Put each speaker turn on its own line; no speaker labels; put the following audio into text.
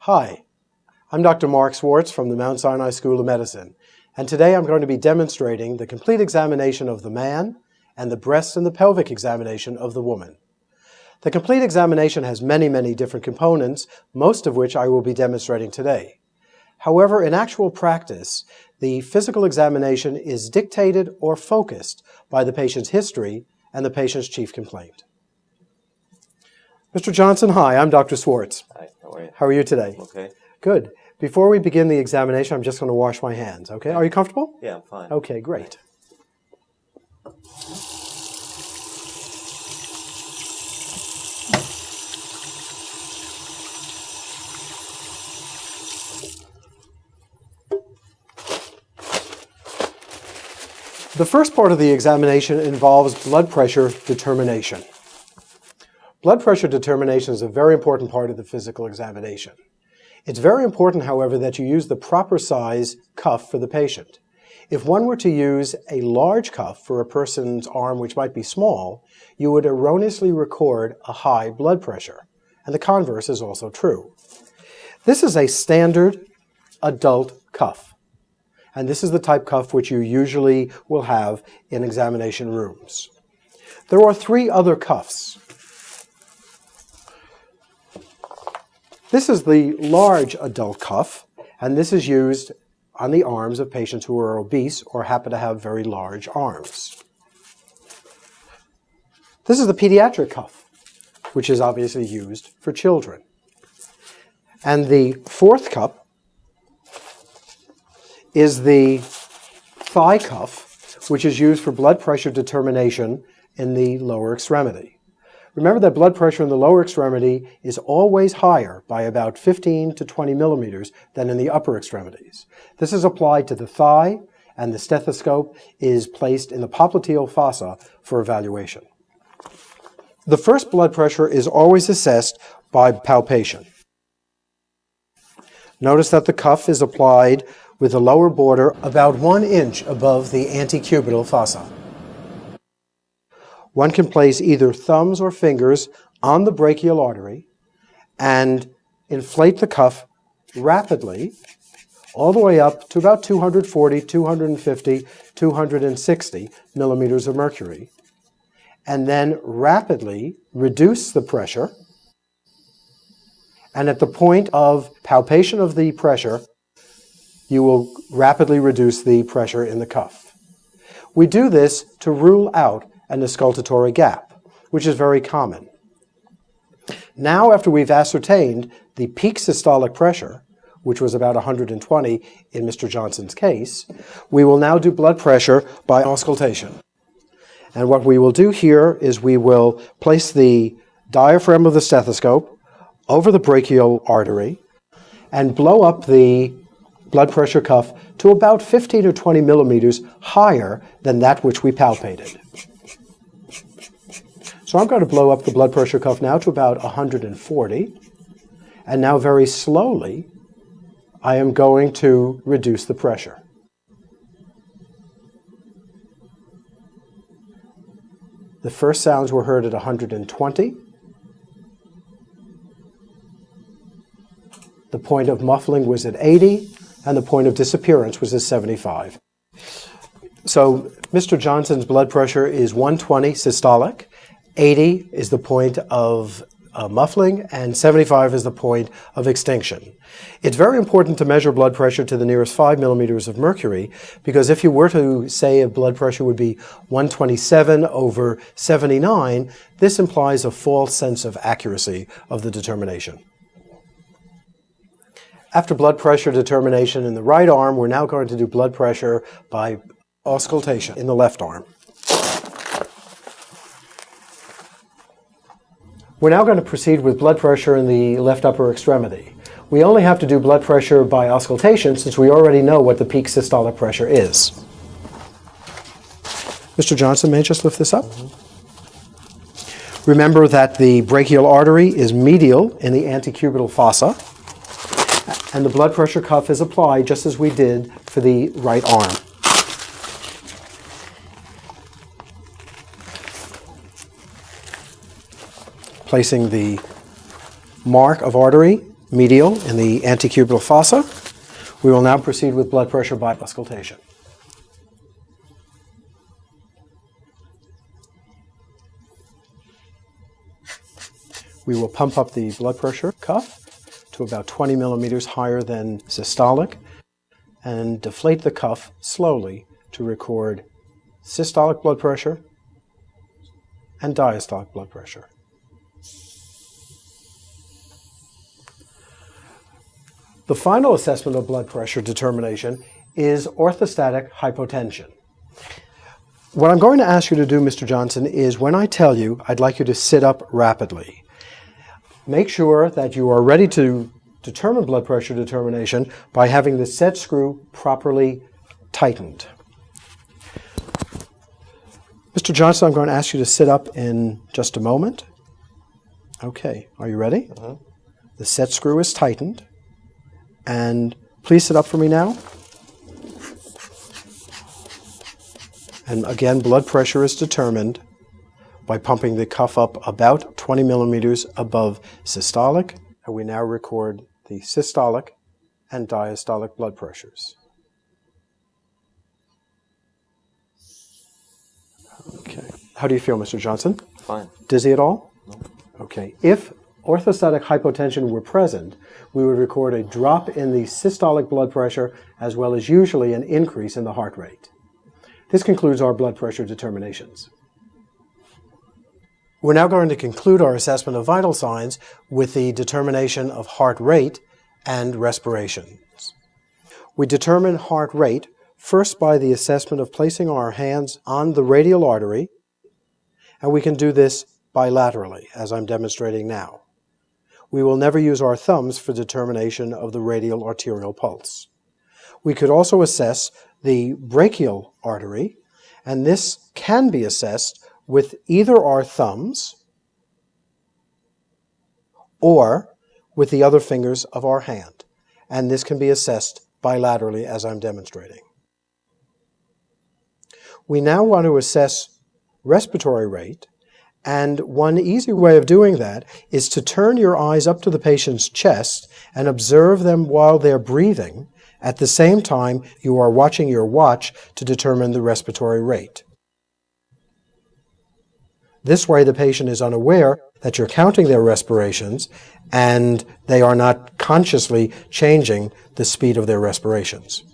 Hi, I'm Dr. Mark Swartz from the Mount Sinai School of Medicine, and today I'm going to be demonstrating the complete examination of the man and the breast and the pelvic examination of the woman. The complete examination has many different components, most of which I will be demonstrating today. However, in actual practice, the physical examination is dictated or focused by the patient's history and the patient's chief complaint. Mr. Johnson, hi, I'm Dr. Swartz.
Hi, how are you?
How are you today?
Okay.
Good. Before we begin the examination, I'm just going to wash my hands, okay? Are you comfortable?
Yeah, I'm fine.
Okay, great. The first part of the examination involves blood pressure determination. Blood pressure determination is a very important part of the physical examination. It's very important, however, that you use the proper size cuff for the patient. If one were to use a large cuff for a person's arm which might be small, you would erroneously record a high blood pressure. And the converse is also true. This is a standard adult cuff. And this is the type cuff which you usually will have in examination rooms. There are three other cuffs. This is the large adult cuff, and this is used on the arms of patients who are obese or happen to have very large arms. This is the pediatric cuff, which is obviously used for children. And the fourth cup is the thigh cuff, which is used for blood pressure determination in the lower extremity. Remember that blood pressure in the lower extremity is always higher by about 15 to 20 millimeters than in the upper extremities. This is applied to the thigh, and the stethoscope is placed in the popliteal fossa for evaluation. The first blood pressure is always assessed by palpation. Notice that the cuff is applied with the lower border about 1 inch above the antecubital fossa. One can place either thumbs or fingers on the brachial artery and inflate the cuff rapidly all the way up to about 240, 250, 260 millimeters of mercury, and then rapidly reduce the pressure. And at the point of palpation of the pressure, you will rapidly reduce the pressure in the cuff. We do this to rule out an auscultatory gap, which is very common. Now, after we've ascertained the peak systolic pressure, which was about 120 in Mr. Johnson's case, we will now do blood pressure by auscultation. And what we will do here is we will place the diaphragm of the stethoscope over the brachial artery and blow up the blood pressure cuff to about 15 or 20 millimeters higher than that which we palpated. So I'm going to blow up the blood pressure cuff now to about 140, and now very slowly I am going to reduce the pressure. The first sounds were heard at 120. The point of muffling was at 80, and the point of disappearance was at 75. So Mr. Johnson's blood pressure is 120 systolic. 80 is the point of muffling, and 75 is the point of extinction. It's very important to measure blood pressure to the nearest 5 millimeters of mercury, because if you were to say a blood pressure would be 127 over 79, this implies a false sense of accuracy of the determination. After blood pressure determination in the right arm, we're now going to do blood pressure by auscultation in the left arm. We're now going to proceed with blood pressure in the left upper extremity. We only have to do blood pressure by auscultation since we already know what the peak systolic pressure is. Mr. Johnson, may I just lift this up? Remember that the brachial artery is medial in the antecubital fossa, and the blood pressure cuff is applied just as we did for the right arm. Placing the mark of artery medial in the antecubital fossa. We will now proceed with blood pressure by auscultation. We will pump up the blood pressure cuff to about 20 millimeters higher than systolic and deflate the cuff slowly to record systolic blood pressure and diastolic blood pressure. The final assessment of blood pressure determination is orthostatic hypotension. What I'm going to ask you to do, Mr. Johnson, is when I tell you, I'd like you to sit up rapidly. Make sure that you are ready to determine blood pressure determination by having the set screw properly tightened. Mr. Johnson, I'm going to ask you to sit up in just a moment. Okay, are you ready? The set screw is tightened. And please sit up for me now. And again, blood pressure is determined by pumping the cuff up about 20 millimeters above systolic. And we now record the systolic and diastolic blood pressures. Okay. How do you feel, Mr. Johnson?
Fine.
Dizzy at all?
No.
Okay. If orthostatic hypotension were present, we would record a drop in the systolic blood pressure as well as usually an increase in the heart rate. This concludes our blood pressure determinations. We're now going to conclude our assessment of vital signs with the determination of heart rate and respirations. We determine heart rate first by the assessment of placing our hands on the radial artery, and we can do this bilaterally, as I'm demonstrating now. We will never use our thumbs for determination of the radial arterial pulse. We could also assess the brachial artery, and this can be assessed with either our thumbs or with the other fingers of our hand, and this can be assessed bilaterally as I'm demonstrating. We now want to assess respiratory rate, and one easy way of doing that is to turn your eyes up to the patient's chest and observe them while they're breathing. At the same time, you are watching your watch to determine the respiratory rate. This way, the patient is unaware that you're counting their respirations and they are not consciously changing the speed of their respirations.